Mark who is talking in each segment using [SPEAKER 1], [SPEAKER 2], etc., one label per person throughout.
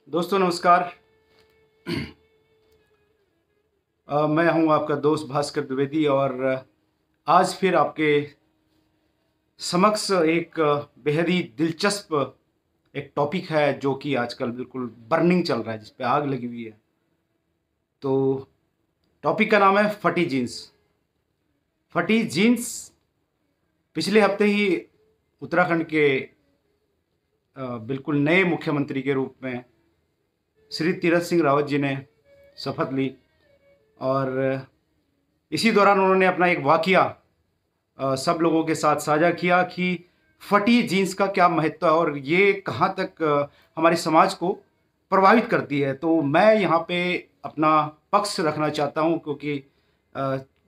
[SPEAKER 1] दोस्तों नमस्कार। मैं हूं आपका दोस्त भास्कर द्विवेदी और आज फिर आपके समक्ष एक बेहद ही दिलचस्प एक टॉपिक है जो कि आजकल बिल्कुल बर्निंग चल रहा है, जिस पे आग लगी हुई है। तो टॉपिक का नाम है फटी जीन्स। फटी जीन्स पिछले हफ्ते ही उत्तराखंड के बिल्कुल नए मुख्यमंत्री के रूप में श्री तीरथ सिंह रावत जी ने शपथ ली और इसी दौरान उन्होंने अपना एक वाकया सब लोगों के साथ साझा किया कि फटी जीन्स का क्या महत्व है और ये कहाँ तक हमारे समाज को प्रभावित करती है। तो मैं यहाँ पे अपना पक्ष रखना चाहता हूँ क्योंकि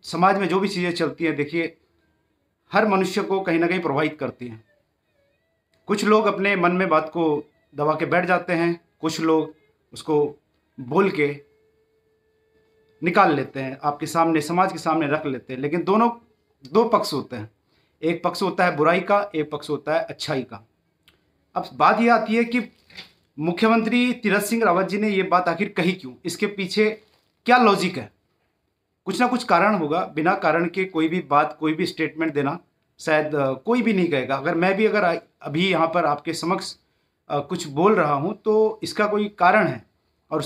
[SPEAKER 1] समाज में जो भी चीज़ें चलती हैं, देखिए, हर मनुष्य को कहीं ना कहीं प्रभावित करती हैं। कुछ लोग अपने मन में बात को दबा के बैठ जाते हैं, कुछ लोग उसको बोल के निकाल लेते हैं, आपके सामने, समाज के सामने रख लेते हैं। लेकिन दोनों दो पक्ष होते हैं, एक पक्ष होता है बुराई का, एक पक्ष होता है अच्छाई का। अब बात यह आती है कि मुख्यमंत्री तीरथ सिंह रावत जी ने ये बात आखिर कही क्यों, इसके पीछे क्या लॉजिक है। कुछ ना कुछ कारण होगा। बिना कारण के कोई भी बात, कोई भी स्टेटमेंट देना शायद कोई भी नहीं कहेगा। अगर मैं भी अभी यहाँ पर आपके समक्ष कुछ बोल रहा हूँ तो इसका कोई कारण है और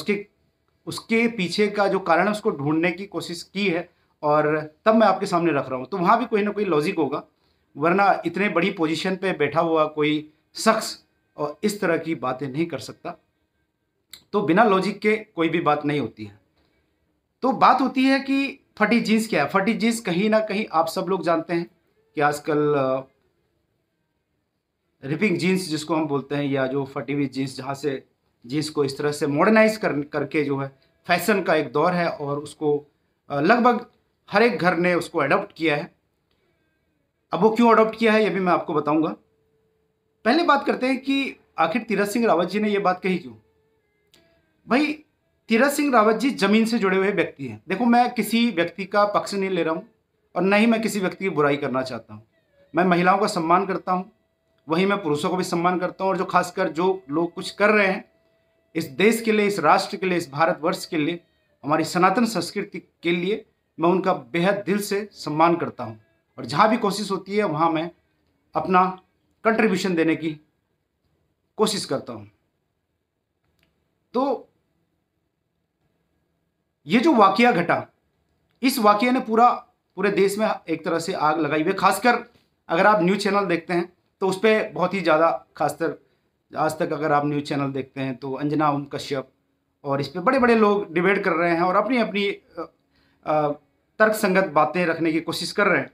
[SPEAKER 1] उसके पीछे का जो कारण है उसको ढूंढने की कोशिश की है और तब मैं आपके सामने रख रहा हूँ। तो वहाँ भी कोई ना कोई लॉजिक होगा, वरना इतने बड़ी पोजीशन पे बैठा हुआ कोई शख्स और इस तरह की बातें नहीं कर सकता। तो बिना लॉजिक के कोई भी बात नहीं होती है। तो बात होती है कि फटी जीन्स क्या है। फटी जीन्स कहीं ना कहीं आप सब लोग जानते हैं कि आजकल रिपिंग जीन्स जिसको हम बोलते हैं, या जो फटी हुई जीन्स, जहाँ से जीन्स को इस तरह से मॉडर्नाइज करके जो है फैशन का एक दौर है और उसको लगभग हर एक घर ने उसको अडॉप्ट किया है। अब वो क्यों अडॉप्ट किया है ये भी मैं आपको बताऊंगा। पहले बात करते हैं कि आखिर तीरथ सिंह रावत जी ने ये बात कही क्यों। भाई, तीरथ सिंह रावत जी जमीन से जुड़े हुए व्यक्ति हैं। देखो, मैं किसी व्यक्ति का पक्ष नहीं ले रहा हूँ और न ही मैं किसी व्यक्ति की बुराई करना चाहता हूँ। मैं महिलाओं का सम्मान करता हूँ, वहीं मैं पुरुषों को भी सम्मान करता हूँ। और जो खासकर जो लोग कुछ कर रहे हैं इस देश के लिए, इस राष्ट्र के लिए, इस भारतवर्ष के लिए, हमारी सनातन संस्कृति के लिए, मैं उनका बेहद दिल से सम्मान करता हूँ। और जहाँ भी कोशिश होती है वहाँ मैं अपना कंट्रीब्यूशन देने की कोशिश करता हूँ। तो ये जो वाकया घटा, इस वाकये ने पूरे देश में एक तरह से आग लगाई हुई है। खासकर अगर आप न्यूज़ चैनल देखते हैं तो उस पर बहुत ही ज़्यादा, खासकर आज तक अगर आप न्यूज़ चैनल देखते हैं तो अंजना ओम कश्यप और इस पे बड़े बड़े लोग डिबेट कर रहे हैं और अपनी अपनी तर्क संगत बातें रखने की कोशिश कर रहे हैं।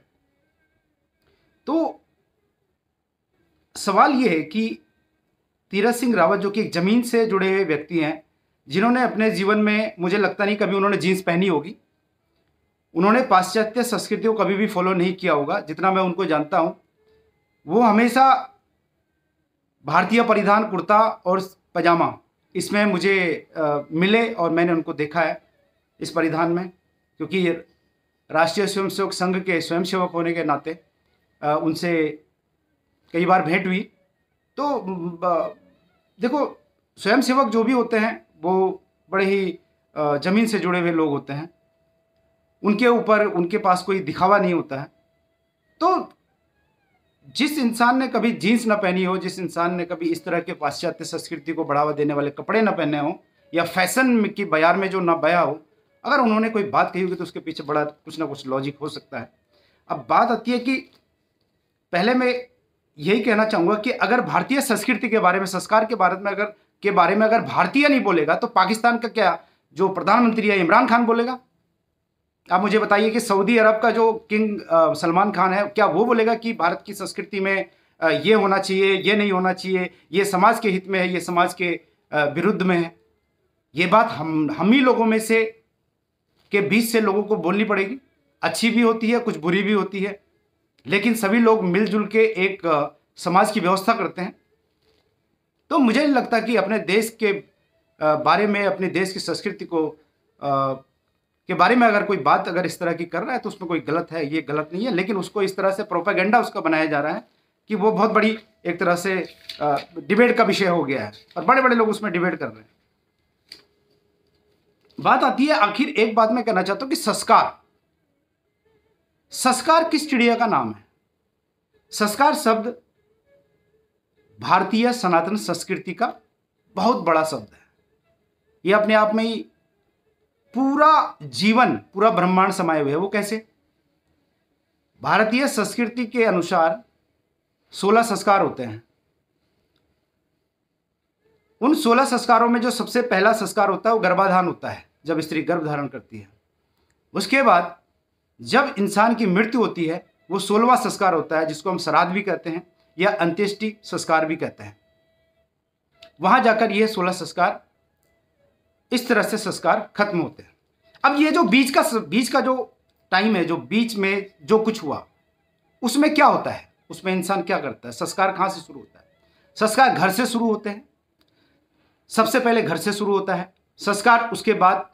[SPEAKER 1] तो सवाल ये है कि तीरथ सिंह रावत जो कि एक ज़मीन से जुड़े हुए व्यक्ति हैं, जिन्होंने अपने जीवन में, मुझे लगता नहीं कभी उन्होंने जीन्स पहनी होगी, उन्होंने पाश्चात्य संस्कृति को कभी भी फॉलो नहीं किया होगा। जितना मैं उनको जानता हूँ वो हमेशा भारतीय परिधान, कुर्ता और पजामा, इसमें मुझे मिले और मैंने उनको देखा है इस परिधान में, क्योंकि राष्ट्रीय स्वयंसेवक संघ के स्वयंसेवक होने के नाते उनसे कई बार भेंट हुई। तो देखो, स्वयंसेवक जो भी होते हैं वो बड़े ही ज़मीन से जुड़े हुए लोग होते हैं, उनके पास कोई दिखावा नहीं होता है। तो जिस इंसान ने कभी जीन्स ना पहनी हो, जिस इंसान ने कभी इस तरह के पाश्चात्य संस्कृति को बढ़ावा देने वाले कपड़े ना पहने हो या फैशन की बयार में जो ना बया हो, अगर उन्होंने कोई बात कही होगी तो उसके पीछे बड़ा कुछ ना कुछ लॉजिक हो सकता है। अब बात आती है कि पहले मैं यही कहना चाहूँगा कि अगर भारतीय संस्कृति के बारे में, संस्कार के बारे में अगर भारतीय नहीं बोलेगा तो पाकिस्तान का क्या जो प्रधानमंत्री है इमरान खान बोलेगा? आप मुझे बताइए कि सऊदी अरब का जो किंग सलमान खान है, क्या वो बोलेगा कि भारत की संस्कृति में ये होना चाहिए, ये नहीं होना चाहिए, ये समाज के हित में है, ये समाज के विरुद्ध में है? ये बात हम ही लोगों में से के बीच से लोगों को बोलनी पड़ेगी। अच्छी भी होती है, कुछ बुरी भी होती है, लेकिन सभी लोग मिलजुल के एक समाज की व्यवस्था करते हैं। तो मुझे नहीं लगता कि अपने देश के बारे में, अपने देश की संस्कृति के बारे में अगर कोई बात अगर इस तरह की कर रहा है तो उसमें कोई गलत है, ये गलत नहीं है। लेकिन उसको इस तरह से प्रोपेगेंडा उसका बनाया जा रहा है कि वो बहुत बड़ी एक तरह से डिबेट का विषय हो गया है और बड़े बड़े लोग उसमें डिबेट कर रहे हैं। बात आती है, आखिर एक बात मैं कहना चाहता हूं कि संस्कार, संस्कार किस चिड़िया का नाम है? संस्कार शब्द भारतीय सनातन संस्कृति का बहुत बड़ा शब्द है। यह अपने आप में ही पूरा जीवन, पूरा ब्रह्मांड समाये हुए है। वो कैसे? भारतीय संस्कृति के अनुसार 16 संस्कार होते हैं। उन 16 संस्कारों में जो सबसे पहला संस्कार होता है वो गर्भाधान होता है, जब स्त्री गर्भ धारण करती है। उसके बाद जब इंसान की मृत्यु होती है वो 16वां संस्कार होता है, जिसको हम श्राद्ध भी कहते हैं या अंत्येष्टि संस्कार भी कहते हैं। वहां जाकर ये 16 संस्कार, इस तरह से संस्कार खत्म होते हैं। अब ये जो बीच का जो टाइम है, जो बीच में जो कुछ हुआ, उसमें क्या होता है? उसमें इंसान क्या करता है? संस्कार कहां से शुरू होता है? संस्कार घर से शुरू होते हैं। सबसे पहले घर से शुरू होता है संस्कार। उसके बाद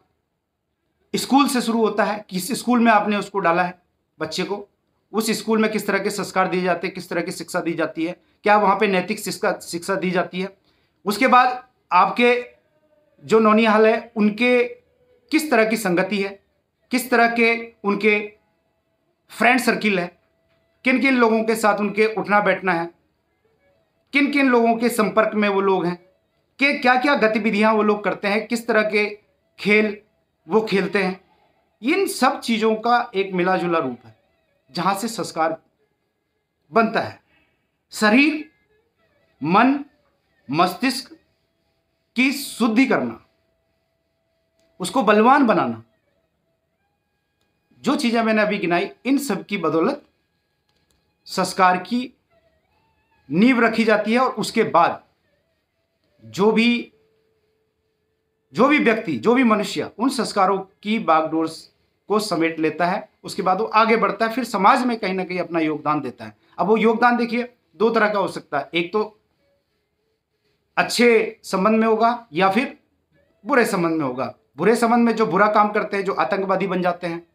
[SPEAKER 1] स्कूल से शुरू होता है। किस स्कूल में आपने उसको डाला है बच्चे को, उस स्कूल में किस तरह के संस्कार दिए जाते हैं, किस तरह की शिक्षा दी जाती है, क्या वहाँ पे नैतिक शिक्षा दी जाती है। उसके बाद आपके जो नौनिहाल है उनके किस तरह की संगति है, किस तरह के उनके फ्रेंड सर्किल है, किन किन लोगों के साथ उनके उठना बैठना है, किन किन लोगों के संपर्क में वो लोग हैं, कि क्या क्या गतिविधियां वो लोग करते हैं, किस तरह के खेल वो खेलते हैं। इन सब चीज़ों का एक मिला जुला रूप है जहां से संस्कार बनता है। शरीर, मन, मस्तिष्क की शुद्धि करना, उसको बलवान बनाना, जो चीजें मैंने अभी गिनाई, इन सब की बदौलत संस्कार की नींव रखी जाती है। और उसके बाद जो भी व्यक्ति, जो भी मनुष्य उन संस्कारों की बागडोर को समेट लेता है, उसके बाद वो आगे बढ़ता है, फिर समाज में कहीं ना कहीं अपना योगदान देता है। अब वो योगदान देखिए दो तरह का हो सकता है, एक तो अच्छे संबंध में होगा या फिर बुरे संबंध में होगा। बुरे संबंध में जो बुरा काम करते हैं, जो आतंकवादी बन जाते हैं,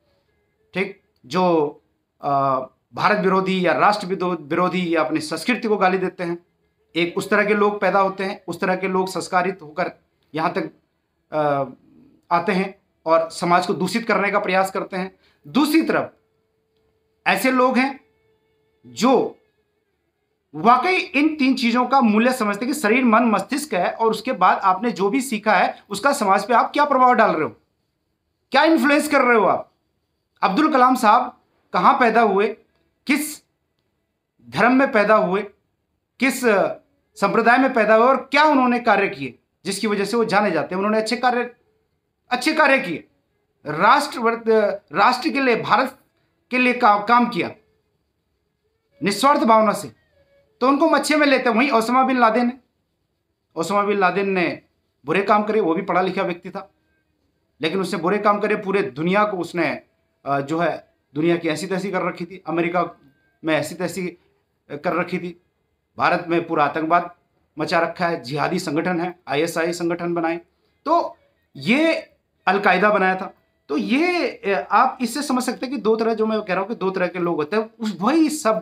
[SPEAKER 1] ठीक, जो भारत विरोधी या राष्ट्र विरोधी या अपनी संस्कृति को गाली देते हैं, एक उस तरह के लोग पैदा होते हैं। उस तरह के लोग संस्कारित होकर यहाँ तक आते हैं और समाज को दूषित करने का प्रयास करते हैं। दूसरी तरफ ऐसे लोग हैं जो वाकई इन 3 चीजों का मूल्य समझते हैं कि शरीर, मन, मस्तिष्क है, और उसके बाद आपने जो भी सीखा है उसका समाज पे आप क्या प्रभाव डाल रहे हो, क्या इन्फ्लुएंस कर रहे हो आप। अब्दुल कलाम साहब कहां पैदा हुए, किस धर्म में पैदा हुए, किस संप्रदाय में पैदा हुए और क्या उन्होंने कार्य किए जिसकी वजह से वो जाने जाते हैं। उन्होंने अच्छे कार्य किए, राष्ट्र के लिए, भारत के लिए काम किया निस्वार्थ भावना से, तो उनको हम अच्छे में लेते हैं। वहीं ओसामा बिन लादेन ने बुरे काम करे। वो भी पढ़ा लिखा व्यक्ति था, लेकिन उसने बुरे काम करे, पूरे दुनिया को उसने जो है दुनिया की ऐसी तैसी कर रखी थी, अमेरिका में ऐसी तैसी कर रखी थी, भारत में पूरा आतंकवाद मचा रखा है, जिहादी संगठन है, ISI संगठन बनाए, तो ये अलकायदा बनाया था। तो ये आप इससे समझ सकते हैं कि दो तरह, जो मैं कह रहा हूँ कि दो तरह के लोग होते हैं।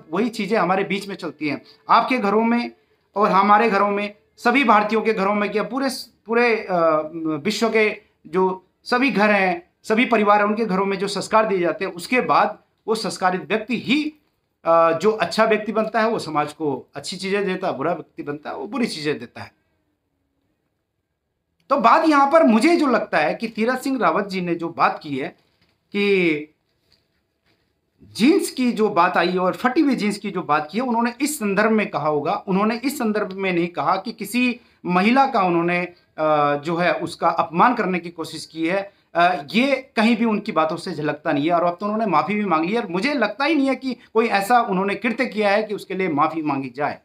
[SPEAKER 1] वही चीज़ें हमारे बीच में चलती हैं, आपके घरों में और हमारे घरों में, सभी भारतीयों के घरों में, क्या पूरे विश्व के जो सभी घर हैं, सभी परिवार हैं, उनके घरों में जो संस्कार दिए जाते हैं, उसके बाद वो संस्कारित व्यक्ति ही जो अच्छा व्यक्ति बनता है वो समाज को अच्छी चीज़ें देता है, बुरा व्यक्ति बनता है वो बुरी चीज़ें देता है। तो बात यहां पर मुझे जो लगता है कि तीरथ सिंह रावत जी ने जो बात की है कि जीन्स की जो बात आई और फटी हुई जीन्स की जो बात की है, उन्होंने इस संदर्भ में कहा होगा। उन्होंने इस संदर्भ में नहीं कहा कि किसी महिला का उन्होंने जो है उसका अपमान करने की कोशिश की है। ये कहीं भी उनकी बातों से झलकता नहीं है। और अब तो उन्होंने माफ़ी भी मांग ली है और मुझे लगता ही नहीं है कि कोई ऐसा उन्होंने कृत्य किया है कि उसके लिए माफ़ी मांगी जाए।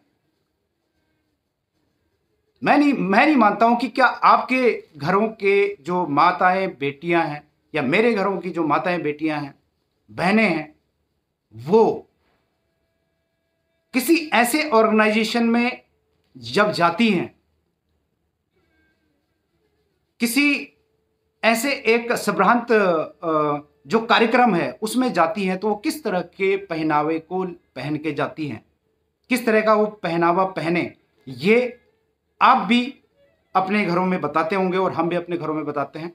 [SPEAKER 1] मैं नहीं मानता हूं कि क्या आपके घरों के जो माताएं बेटियां हैं या मेरे घरों की जो माताएं बेटियां हैं, बहनें हैं, वो किसी ऐसे ऑर्गेनाइजेशन में जब जाती हैं, किसी ऐसे एक संभ्रांत जो कार्यक्रम है उसमें जाती हैं, तो वो किस तरह के पहनावे को पहन के जाती हैं, किस तरह का वो पहनावा पहने, ये आप भी अपने घरों में बताते होंगे और हम भी अपने घरों में बताते हैं।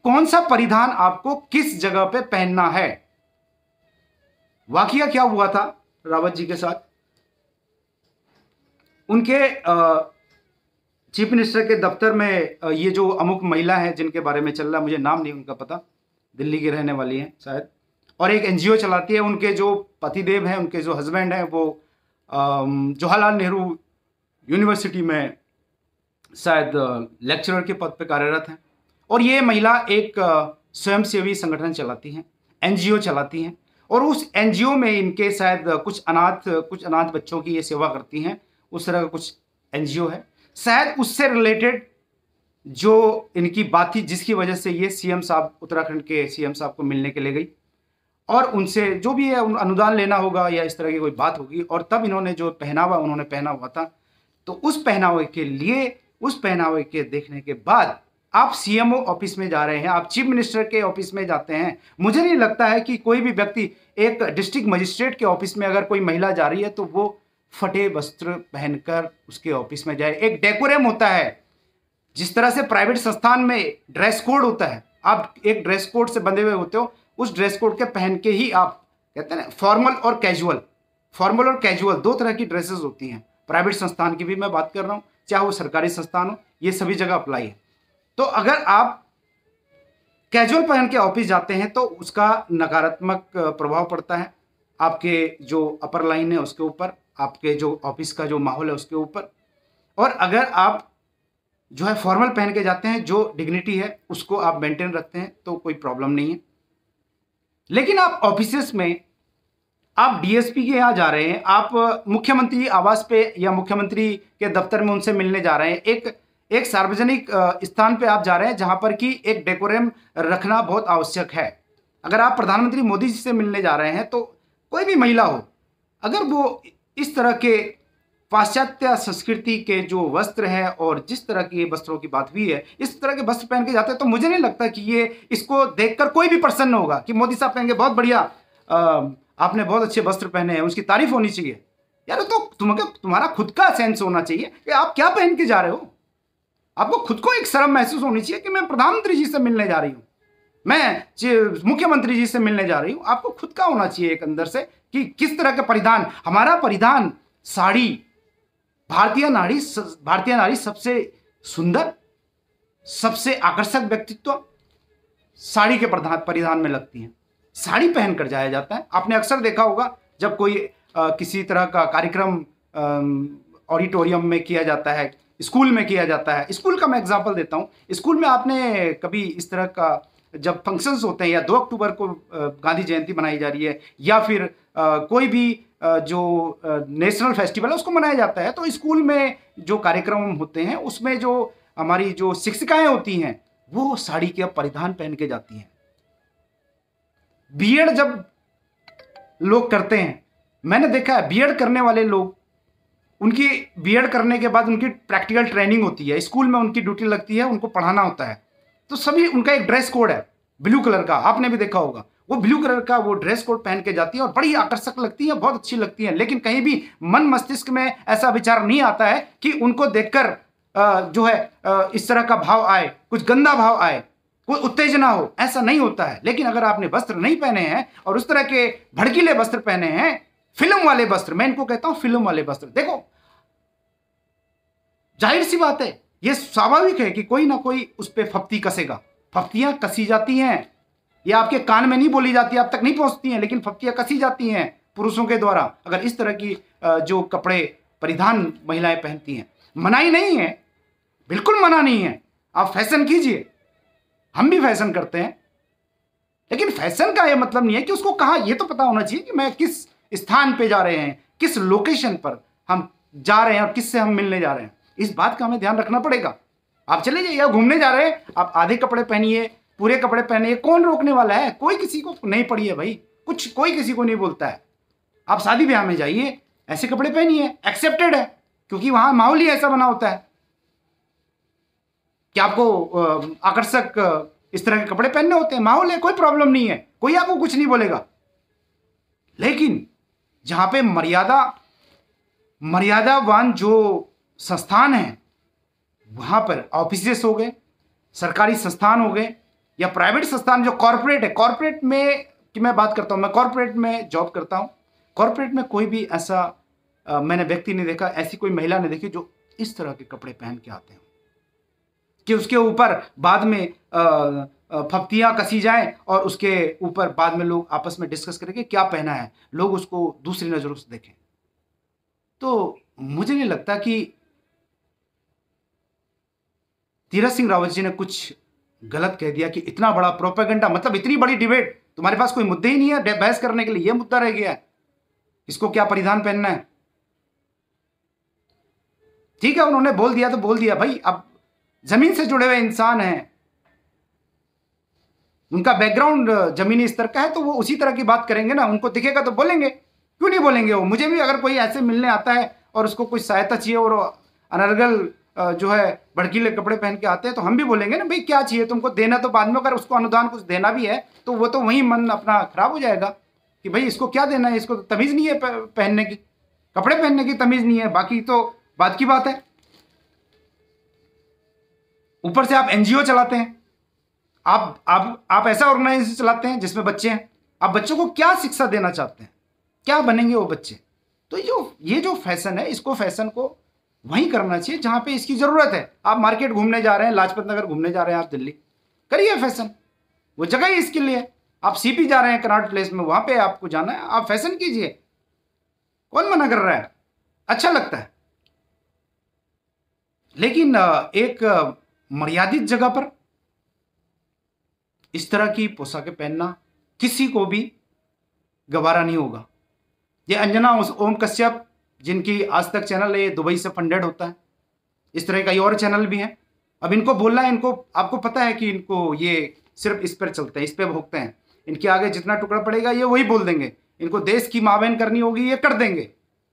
[SPEAKER 1] कौन सा परिधान आपको किस जगह पे पहनना है। वाकया क्या हुआ था रावत जी के साथ, उनके चीफ मिनिस्टर के दफ्तर में ये जो अमुक महिला है जिनके बारे में चल रहा है, मुझे नाम नहीं उनका पता, दिल्ली की रहने वाली हैं शायद, और एक एनजीओ चलाती है। उनके जो पतिदेव हैं, उनके जो हस्बैंड हैं, वो जवाहरलाल नेहरू यूनिवर्सिटी में शायद लेक्चरर के पद पर कार्यरत हैं। और ये महिला एक स्वयंसेवी संगठन चलाती हैं, एनजीओ चलाती हैं, और उस एनजीओ में इनके शायद कुछ अनाथ बच्चों की ये सेवा करती हैं। उस तरह का कुछ एनजीओ है शायद, उससे रिलेटेड जो इनकी बात थी, जिसकी वजह से ये सीएम साहब, उत्तराखंड के सीएम साहब को मिलने के लिए गई और उनसे जो भी है अनुदान लेना होगा या इस तरह की कोई बात होगी। और तब इन्होंने जो पहनावा उन्होंने पहना हुआ था, तो उस पहनावे के लिए, उस पहनावे के देखने के बाद आप सीएमओ ऑफिस में जा रहे हैं, आप चीफ मिनिस्टर के ऑफिस में जाते हैं। मुझे नहीं लगता है कि कोई भी व्यक्ति, एक डिस्ट्रिक्ट मजिस्ट्रेट के ऑफिस में अगर कोई महिला जा रही है तो वो फटे वस्त्र पहनकर उसके ऑफिस में जाए। एक डेकोरम होता है, जिस तरह से प्राइवेट संस्थान में ड्रेस कोड होता है, आप एक ड्रेस कोड से बंधे हुए होते हो, उस ड्रेस कोड के पहन के ही आप, कहते हैं ना फॉर्मल और कैजुअल, फॉर्मल और कैजुअल दो तरह की ड्रेसेस होती हैं। प्राइवेट संस्थान की भी मैं बात कर रहा हूं, चाहे वो सरकारी संस्थान हो, ये सभी जगह अप्लाई है। तो अगर आप कैजुअल पहन के ऑफिस जाते हैं तो उसका नकारात्मक प्रभाव पड़ता है आपके जो अपर लाइन है उसके ऊपर, आपके जो ऑफिस का जो माहौल है उसके ऊपर। और अगर आप जो है फॉर्मल पहन के जाते हैं, जो डिग्निटी है उसको आप मेंटेन रखते हैं, तो कोई प्रॉब्लम नहीं है। लेकिन आप ऑफिसेस में, आप डीएसपी के यहाँ जा रहे हैं, आप मुख्यमंत्री आवास पे या मुख्यमंत्री के दफ्तर में उनसे मिलने जा रहे हैं, एक सार्वजनिक स्थान पे आप जा रहे हैं जहां पर कि एक डेकोरम रखना बहुत आवश्यक है। अगर आप प्रधानमंत्री मोदी जी से मिलने जा रहे हैं, तो कोई भी महिला हो, अगर वो इस तरह के पाश्चात्य संस्कृति के जो वस्त्र है और जिस तरह की वस्त्रों की बात हुई है, इस तरह के वस्त्र पहन के जाते हैं, तो मुझे नहीं लगता कि ये, इसको देखकर कोई भी प्रसन्न होगा कि मोदी साहब कहेंगे बहुत बढ़िया, आपने बहुत अच्छे वस्त्र पहने हैं, उसकी तारीफ होनी चाहिए। यार तो तुम्हारा खुद का सेंस होना चाहिए कि आप क्या पहन के जा रहे हो। आपको खुद को एक शर्म महसूस होनी चाहिए कि मैं प्रधानमंत्री जी से मिलने जा रही हूं, मैं मुख्यमंत्री जी से मिलने जा रही हूं। आपको खुद का होना चाहिए एक अंदर से कि किस तरह का परिधान, हमारा परिधान साड़ी, भारतीय नारी सबसे सुंदर, सबसे आकर्षक व्यक्तित्व साड़ी के परिधान में लगती हैं। साड़ी पहनकर जाया जाता है। आपने अक्सर देखा होगा जब कोई किसी तरह का कार्यक्रम ऑडिटोरियम में किया जाता है, स्कूल में किया जाता है। स्कूल का मैं एग्जांपल देता हूं। स्कूल में आपने कभी इस तरह का, जब फंक्शंस होते हैं, या 2 अक्टूबर को गांधी जयंती मनाई जा रही है, या फिर कोई भी जो नेशनल फेस्टिवल है उसको मनाया जाता है, तो स्कूल में जो कार्यक्रम होते हैं उसमें जो हमारी जो शिक्षिकाएं होती हैं वो साड़ी के परिधान पहन के जाती हैं। बीएड जब लोग करते हैं, मैंने देखा है बीएड करने वाले लोग, उनकी बीएड करने के बाद उनकी प्रैक्टिकल ट्रेनिंग होती है, स्कूल में उनकी ड्यूटी लगती है, उनको पढ़ाना होता है, तो सभी उनका एक ड्रेस कोड है ब्लू कलर का, आपने भी देखा होगा। वो ब्लू कलर का वो ड्रेस कोड पहन के जाती है और बड़ी आकर्षक लगती है, बहुत अच्छी लगती है। लेकिन कहीं भी मन मस्तिष्क में ऐसा विचार नहीं आता है कि उनको देखकर जो है इस तरह का भाव आए, कुछ गंदा भाव आए, कोई उत्तेजना हो, ऐसा नहीं होता है। लेकिन अगर आपने वस्त्र नहीं पहने हैं और उस तरह के भड़कीले वस्त्र पहने हैं, फिल्म वाले वस्त्र, मैं इनको कहता हूं फिल्म वाले वस्त्र, देखो जाहिर सी बात है, यह स्वाभाविक है कि कोई ना कोई उस पर फप्ती कसेगा। फप्तियां कसी जाती हैं, ये आपके कान में नहीं बोली जाती, आप तक नहीं पहुंचती हैं, लेकिन फप्तियां कसी जाती हैं पुरुषों के द्वारा अगर इस तरह की जो कपड़े परिधान महिलाएं पहनती हैं। मनाही नहीं है, बिल्कुल मना नहीं है, आप फैशन कीजिए, हम भी फैशन करते हैं, लेकिन फैशन का यह मतलब नहीं है कि उसको कहाँ, ये तो पता होना चाहिए कि मैं किस स्थान पे जा रहे हैं, किस लोकेशन पर हम जा रहे हैं और किससे हम मिलने जा रहे हैं, इस बात का हमें ध्यान रखना पड़ेगा। आप चले जाइए, घूमने जा रहे हैं, आप आधे कपड़े पहनिए, पूरे कपड़े पहनिए, कौन रोकने वाला है? कोई किसी को नहीं पड़ी है भाई, कोई किसी को नहीं बोलता है। आप शादी ब्याह में जाइए, ऐसे कपड़े पहनिए, एक्सेप्टेड है, क्योंकि वहां माहौल ही ऐसा बना होता है कि आपको आकर्षक इस तरह के कपड़े पहनने होते हैं, माहौल है, कोई प्रॉब्लम नहीं है, कोई आपको कुछ नहीं बोलेगा। लेकिन जहां पे मर्यादावान जो संस्थान है, वहां पर ऑफिसेस हो गए, सरकारी संस्थान हो गए, या प्राइवेट संस्थान जो कॉर्पोरेट है, कॉर्पोरेट में की मैं बात करता हूं, मैं कॉर्पोरेट में जॉब करता हूं, कॉर्पोरेट में कोई भी ऐसा मैंने व्यक्ति नहीं देखा, ऐसी कोई महिला नहीं देखी जो इस तरह के कपड़े पहन के आते हैं कि उसके ऊपर बाद में फफ्तियां कसी जाएं और उसके ऊपर बाद में लोग आपस में डिस्कस करेंगे क्या पहना है, लोग उसको दूसरी नजरों से देखें। तो मुझे नहीं लगता कि तीरथ सिंह रावत जी ने कुछ गलत कह दिया कि इतना बड़ा प्रोपेगेंडा, मतलब इतनी बड़ी डिबेट, तुम्हारे पास कोई मुद्दे ही नहीं है बहस करने के लिए, यह मुद्दा रह गया है इसको क्या परिधान पहनना है। ठीक है, उन्होंने बोल दिया तो बोल दिया भाई, अब जमीन से जुड़े हुए इंसान हैं, उनका बैकग्राउंड जमीनी स्तर का है तो वो उसी तरह की बात करेंगे ना, उनको दिखेगा तो बोलेंगे, क्यों नहीं बोलेंगे वो। मुझे भी अगर कोई ऐसे मिलने आता है और उसको कोई सहायता चाहिए और अनर्गल जो है भड़कीले कपड़े पहन के आते हैं तो हम भी बोलेंगे ना भाई क्या चाहिए तुमको, देना तो बाद में, अगर उसको अनुदान कुछ देना भी है तो वो तो वहीं मन अपना खराब हो जाएगा कि भाई इसको क्या देना है, इसको तो तमीज़ नहीं है पहनने की, कपड़े पहनने की तमीज़ नहीं है, बाकी तो बात की बात है। ऊपर से आप एनजीओ चलाते हैं, आप ऐसा ऑर्गेनाइजेशन चलाते हैं जिसमें बच्चे हैं, आप बच्चों को क्या शिक्षा देना चाहते हैं, क्या बनेंगे वो बच्चे। तो ये जो फैशन है, इसको फैशन को वहीं करना चाहिए जहां पे इसकी जरूरत है। आप मार्केट घूमने जा रहे हैं, लाजपत नगर घूमने जा रहे हैं, आप दिल्ली, करिए फैशन, वो जगह ही इसके लिए। आप सीपी जा रहे हैं कनॉट प्लेस में, वहां पे आपको जाना है, आप फैशन कीजिए, कौन मना कर रहा है, अच्छा लगता है। लेकिन एक मर्यादित जगह पर इस तरह की पोशाकें पहनना किसी को भी गवारा नहीं होगा। ये अंजना ओम कश्यप जिनकी आज तक चैनल है, ये दुबई से फंडेड होता है, इस तरह का ये और चैनल भी हैं। अब इनको बोलना है, इनको आपको पता है कि इनको ये सिर्फ इस पर चलते हैं, इस पर भोगते हैं, इनके आगे जितना टुकड़ा पड़ेगा ये वही बोल देंगे। इनको देश की माँ बहन करनी होगी, ये कर देंगे,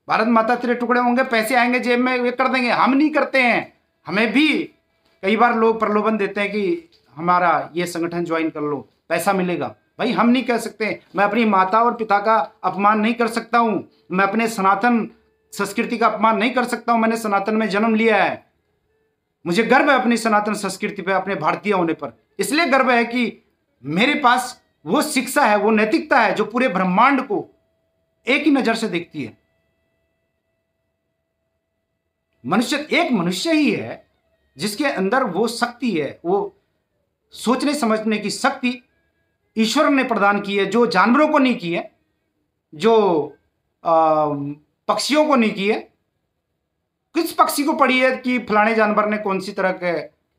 [SPEAKER 1] भारत माता तेरे टुकड़े होंगे, पैसे आएंगे जेब में, ये कर देंगे। हम नहीं करते हैं, हमें भी कई बार लोग प्रलोभन देते हैं कि हमारा ये संगठन ज्वाइन कर लो, पैसा मिलेगा। भाई हम नहीं कह सकते, मैं अपनी माता और पिता का अपमान नहीं कर सकता हूं, मैं अपने सनातन संस्कृति का अपमान नहीं कर सकता हूं, मैंने सनातन में जन्म लिया है, मुझे गर्व है अपनी सनातन संस्कृति पे, अपने भारतीय होने पर। इसलिए गर्व है कि मेरे पास वो शिक्षा है, वो नैतिकता है जो पूरे ब्रह्मांड को एक ही नजर से देखती है। मनुष्य एक मनुष्य ही है जिसके अंदर वो शक्ति है, वो सोचने समझने की शक्ति ईश्वर ने प्रदान की है, जो जानवरों को नहीं की है, जो पक्षियों को नहीं की है। किस पक्षी को पड़ी है कि फलाने जानवर ने कौन सी तरह के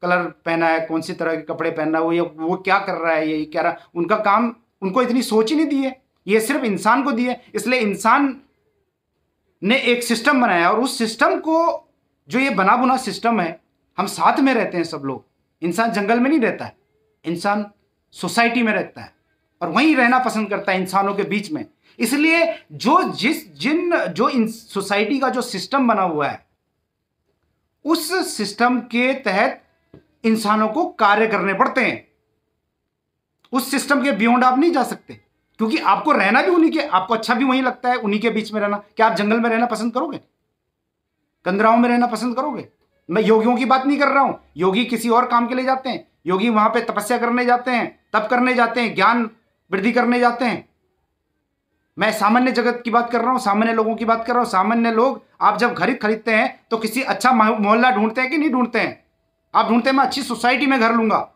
[SPEAKER 1] कलर पहना है, कौन सी तरह के कपड़े पहनना है, वो क्या कर रहा है, ये क्या रहा, उनका काम, उनको इतनी सोच ही नहीं दी है, ये सिर्फ इंसान को दी है। इसलिए इंसान ने एक सिस्टम बनाया और उस सिस्टम को, जो ये बना बुना सिस्टम है, हम साथ में रहते हैं सब लोग। इंसान जंगल में नहीं रहता है, इंसान सोसाइटी में रहता है और वहीं रहना पसंद करता है इंसानों के बीच में। इसलिए जो इन सोसाइटी का जो सिस्टम बना हुआ है, उस सिस्टम के तहत इंसानों को कार्य करने पड़ते हैं। उस सिस्टम के बियॉन्ड आप नहीं जा सकते, क्योंकि आपको रहना भी उन्हीं के, आपको अच्छा भी वहीं लगता है उन्हीं के बीच में रहना। क्या आप जंगल में रहना पसंद करोगे, कंदराओं में रहना पसंद करोगे? मैं योगियों की बात नहीं कर रहा हूं, योगी किसी और काम के लिए जाते हैं, योगी वहां पे तपस्या करने जाते हैं, तप करने जाते हैं, ज्ञान वृद्धि करने जाते हैं। मैं सामान्य जगत की बात कर रहा हूं, सामान्य लोगों की बात कर रहा हूं। सामान्य लोग, आप जब खरीदते हैं तो किसी अच्छा मोहल्ला ढूंढते हैं कि नहीं ढूंढते हैं? आप ढूंढते हैं मैं अच्छी सोसाइटी में घर लूंगा,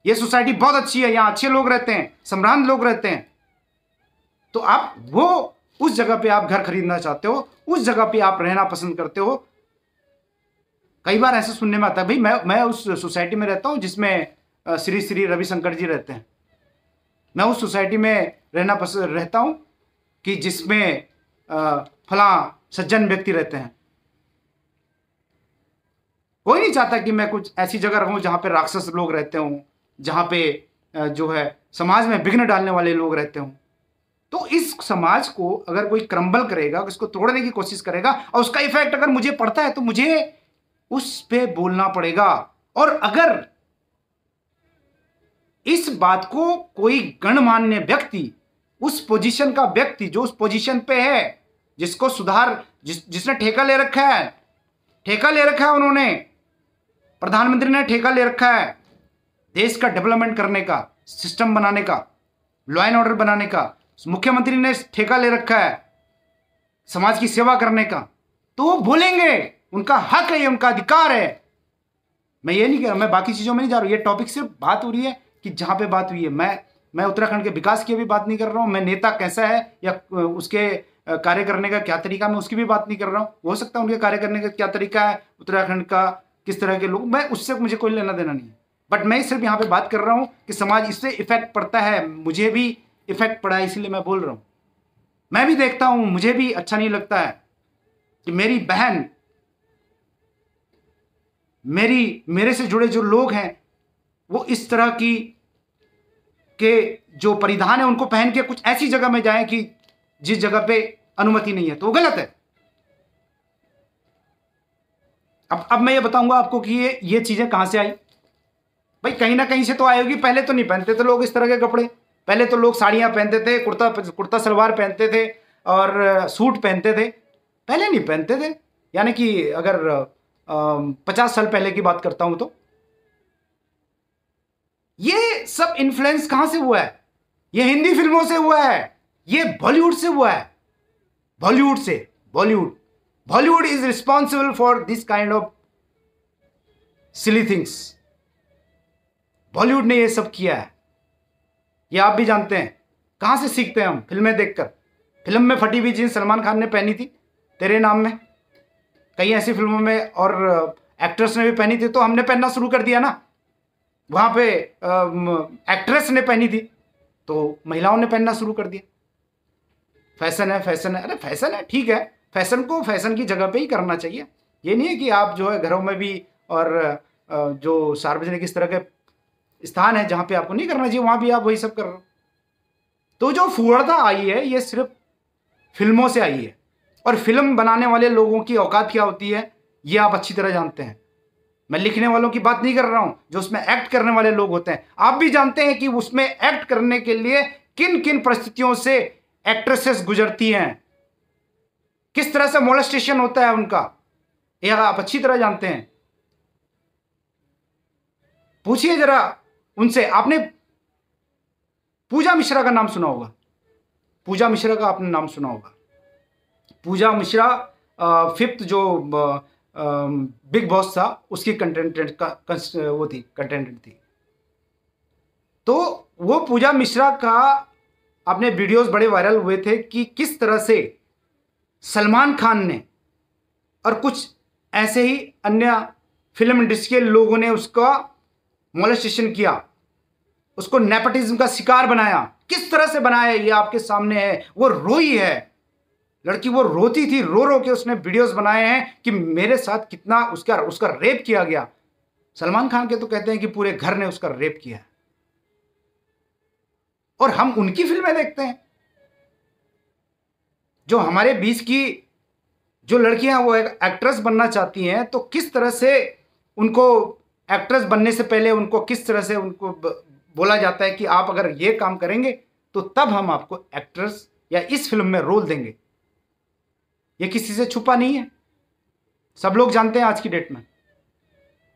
[SPEAKER 1] ये सोसाइटी बहुत अच्छी है, यहां अच्छे लोग रहते हैं, सम्रांत लोग रहते हैं, तो आप वो उस जगह पे आप घर खरीदना चाहते हो, उस जगह पे आप रहना पसंद करते हो। कई बार ऐसे सुनने में आता है, भाई मैं उस सोसाइटी में रहता हूं जिसमें श्री श्री रविशंकर जी रहते हैं, मैं उस सोसाइटी में रहना पसंद रहता हूं कि जिसमें फला सज्जन व्यक्ति रहते हैं। कोई नहीं चाहता कि मैं कुछ ऐसी जगह रहूं जहां पे राक्षस लोग रहते हों, जहां पे जो है समाज में विघ्न डालने वाले लोग रहते हों। तो इस समाज को अगर कोई क्रम्बल करेगा, उसको तोड़ने की कोशिश करेगा और उसका इफेक्ट अगर मुझे पड़ता है तो मुझे उस पे बोलना पड़ेगा। और अगर इस बात को कोई गणमान्य व्यक्ति, उस पोजीशन का व्यक्ति जो उस पोजीशन पे है, जिसको सुधार, जिसने ठेका ले रखा है, उन्होंने, प्रधानमंत्री ने ठेका ले रखा है, देश का डेवलपमेंट करने का, सिस्टम बनाने का, लॉ एंड ऑर्डर बनाने का। मुख्यमंत्री ने ठेका ले रखा है समाज की सेवा करने का, तो वो बोलेंगे, उनका हक है, ये उनका अधिकार है। मैं ये नहीं कह रहा, मैं बाकी चीजों में नहीं जा रहा हूं। ये टॉपिक सिर्फ बात हो रही है कि जहां पे बात हुई है। मैं उत्तराखंड के विकास की भी बात नहीं कर रहा हूं, मैं नेता कैसा है या उसके कार्य करने का क्या तरीका, मैं उसकी भी बात नहीं कर रहा हूं। हो सकता है उनके कार्य करने का क्या तरीका है, उत्तराखंड का किस तरह के लोग, मैं उससे मुझे कोई लेना देना नहीं है। बट मैं सिर्फ यहाँ पे बात कर रहा हूँ कि समाज इससे इफेक्ट पड़ता है, मुझे भी इफेक्ट पड़ा है, इसीलिए मैं बोल रहा हूँ। मैं भी देखता हूँ, मुझे भी अच्छा नहीं लगता है कि मेरी बहन, मेरे से जुड़े जो लोग हैं वो इस तरह की के जो परिधान है उनको पहन के कुछ ऐसी जगह में जाएं कि जिस जगह पे अनुमति नहीं है, तो वो गलत है। अब मैं ये बताऊंगा आपको कि ये चीजें कहां से आई। भाई कहीं ना कहीं से तो आएगी। पहले तो नहीं पहनते थे लोग इस तरह के कपड़े। पहले तो लोग साड़ियां पहनते थे, कुर्ता सलवार पहनते थे और सूट पहनते थे। पहले नहीं पहनते थे, यानी कि अगर 50 साल पहले की बात करता हूं तो। ये सब इन्फ्लुएंस कहां से हुआ है? ये हिंदी फिल्मों से हुआ है, ये बॉलीवुड से हुआ है। Bollywood is responsible for this kind of silly things. Bollywood ने ये सब किया है, ये आप भी जानते हैं। कहां से सीखते हैं हम? फिल्में देखकर। फिल्म में फटी हुई जींस सलमान खान ने पहनी थी तेरे नाम में, कई ऐसी फिल्मों में और एक्ट्रेस ने भी पहनी थी, तो हमने पहनना शुरू कर दिया ना। वहां पे एक्ट्रेस ने पहनी थी तो महिलाओं ने पहनना शुरू कर दिया। फैशन है, अरे फैशन है, ठीक है, फैशन को फैशन की जगह पे ही करना चाहिए। ये नहीं है कि आप जो है घरों में भी और जो सार्वजनिक इस तरह के स्थान है जहां पे आपको नहीं करना चाहिए, वहां भी आप वही सब कर रहे हो। तो जो फूहड़ता आई है ये सिर्फ फिल्मों से आई है, और फिल्म बनाने वाले लोगों की औकात क्या होती है ये आप अच्छी तरह जानते हैं। मैं लिखने वालों की बात नहीं कर रहा हूं, जो उसमें एक्ट करने वाले लोग होते हैं। आप भी जानते हैं कि उसमें एक्ट करने के लिए किन किन परिस्थितियों से एक्ट्रेसेस गुजरती हैं, किस तरह से मोलेस्टेशन होता है उनका, यह आप अच्छी तरह जानते हैं। पूछिए जरा उनसे। आपने पूजा मिश्रा का नाम सुना होगा, पूजा मिश्रा का आपने नाम सुना होगा। पूजा मिश्रा 5th जो बिग बॉस था उसकी कंटेंटेंट वो थी, कंटेंटेंट थी। तो वो पूजा मिश्रा का अपने वीडियोस बड़े वायरल हुए थे कि किस तरह से सलमान खान ने और कुछ ऐसे ही अन्य फिल्म इंडस्ट्री के लोगों ने उसका मोलेस्टेशन किया, उसको नेपोटिज्म का शिकार बनाया। किस तरह से बनाया ये आपके सामने है। वो रोई है लड़की, वो रोती थी, रो रो के उसने वीडियोस बनाए हैं कि मेरे साथ कितना उसका रेप किया गया। सलमान खान के तो कहते हैं कि पूरे घर ने उसका रेप किया, और हम उनकी फिल्में देखते हैं। जो हमारे बीच की जो लड़कियां वो एक एक्ट्रेस बनना चाहती हैं, तो किस तरह से उनको एक्ट्रेस बनने से पहले उनको किस तरह से उनको बोला जाता है कि आप अगर ये काम करेंगे तो तब हम आपको एक्ट्रेस या इस फिल्म में रोल देंगे। ये किसी से छुपा नहीं है, सब लोग जानते हैं आज की डेट में।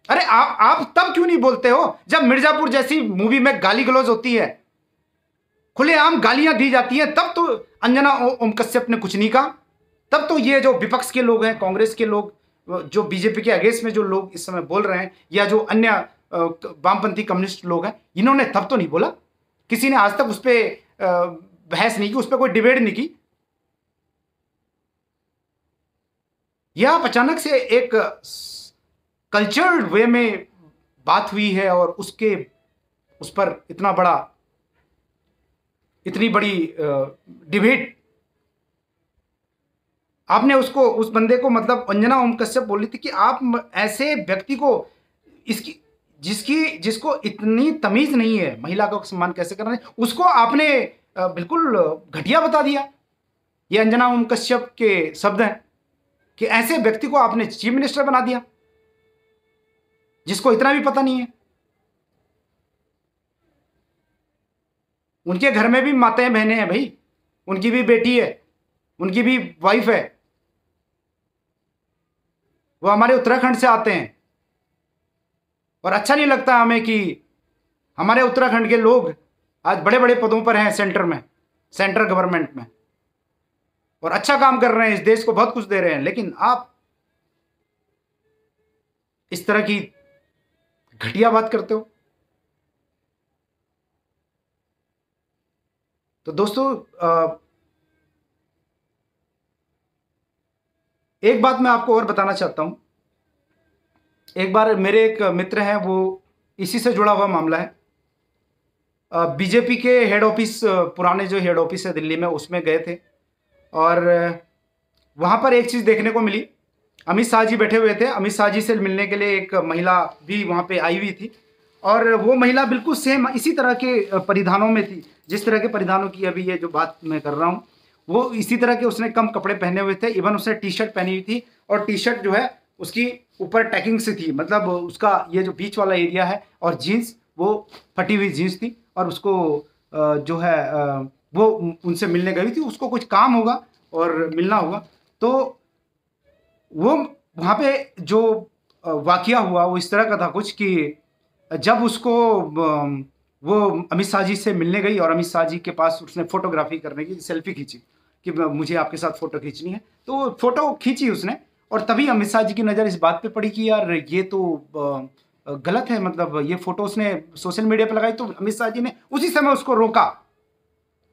[SPEAKER 1] अरे आप तब क्यों नहीं बोलते हो जब मिर्जापुर जैसी मूवी में गाली गलौज होती है, खुलेआम गालियां दी जाती हैं, तब तो अंजना ओम कश्यप ने कुछ नहीं कहा। तब तो ये जो विपक्ष के लोग हैं, कांग्रेस के लोग, जो बीजेपी के अगेंस्ट में जो लोग इस समय बोल रहे हैं, या जो अन्य वामपंथी कम्युनिस्ट लोग हैं, इन्होंने तब तो नहीं बोला। किसी ने आज तक उस पर बहस नहीं की, उस पर कोई डिबेट नहीं की। यह आप अचानक से एक कल्चर्ड वे में बात हुई है और उस पर इतनी बड़ी डिबेट आपने उस बंदे को, मतलब अंजना ओम कश्यप बोल रही थी कि आप ऐसे व्यक्ति को जिसको इतनी तमीज नहीं है महिला का सम्मान कैसे करना है, उसको आपने बिल्कुल घटिया बता दिया। ये अंजना ओम कश्यप के शब्द हैं कि ऐसे व्यक्ति को आपने चीफ मिनिस्टर बना दिया जिसको इतना भी पता नहीं है। उनके घर में भी माताएं बहनें हैं भाई, उनकी भी बेटी है, उनकी भी वाइफ है, वो हमारे उत्तराखंड से आते हैं। और अच्छा नहीं लगता हमें कि हमारे उत्तराखंड के लोग आज बड़े बड़े पदों पर हैं सेंट्रल गवर्नमेंट में, और अच्छा काम कर रहे हैं, इस देश को बहुत कुछ दे रहे हैं, लेकिन आप इस तरह की घटिया बात करते हो। तो दोस्तों एक बात मैं आपको और बताना चाहता हूं। एक बार मेरे एक मित्र हैं, वो इसी से जुड़ा हुआ मामला है, बीजेपी के हेड ऑफिस, पुराने जो हेड ऑफिस है दिल्ली में, उसमें गए थे और वहाँ पर एक चीज़ देखने को मिली। अमित शाह जी बैठे हुए थे, अमित शाह जी से मिलने के लिए एक महिला भी वहाँ पे आई हुई थी, और वो महिला बिल्कुल सेम इसी तरह के परिधानों में थी, जिस तरह के परिधानों की अभी ये जो बात मैं कर रहा हूँ, वो इसी तरह के उसने कम कपड़े पहने हुए थे। इवन उसने टी शर्ट पहनी हुई थी, और टी शर्ट जो है उसकी ऊपर टैकिंग से थी, मतलब उसका ये जो बीच वाला एरिया है, और जीन्स वो फटी हुई जीन्स थी, और उसको जो है वो उनसे मिलने गई थी, उसको कुछ काम होगा और मिलना होगा। तो वो वहाँ पे जो वाकया हुआ वो इस तरह का था कुछ, कि जब उसको वो अमित शाह जी से मिलने गई, और अमित शाह जी के पास उसने फोटोग्राफी करने की सेल्फी खींची कि मुझे आपके साथ फोटो खींचनी है, तो फोटो खींची उसने, और तभी अमित शाह जी की नज़र इस बात पे पड़ी कि यार ये तो गलत है, मतलब ये फोटो उसने सोशल मीडिया पे लगाई। तो अमित शाह जी ने उसी समय उसको रोका,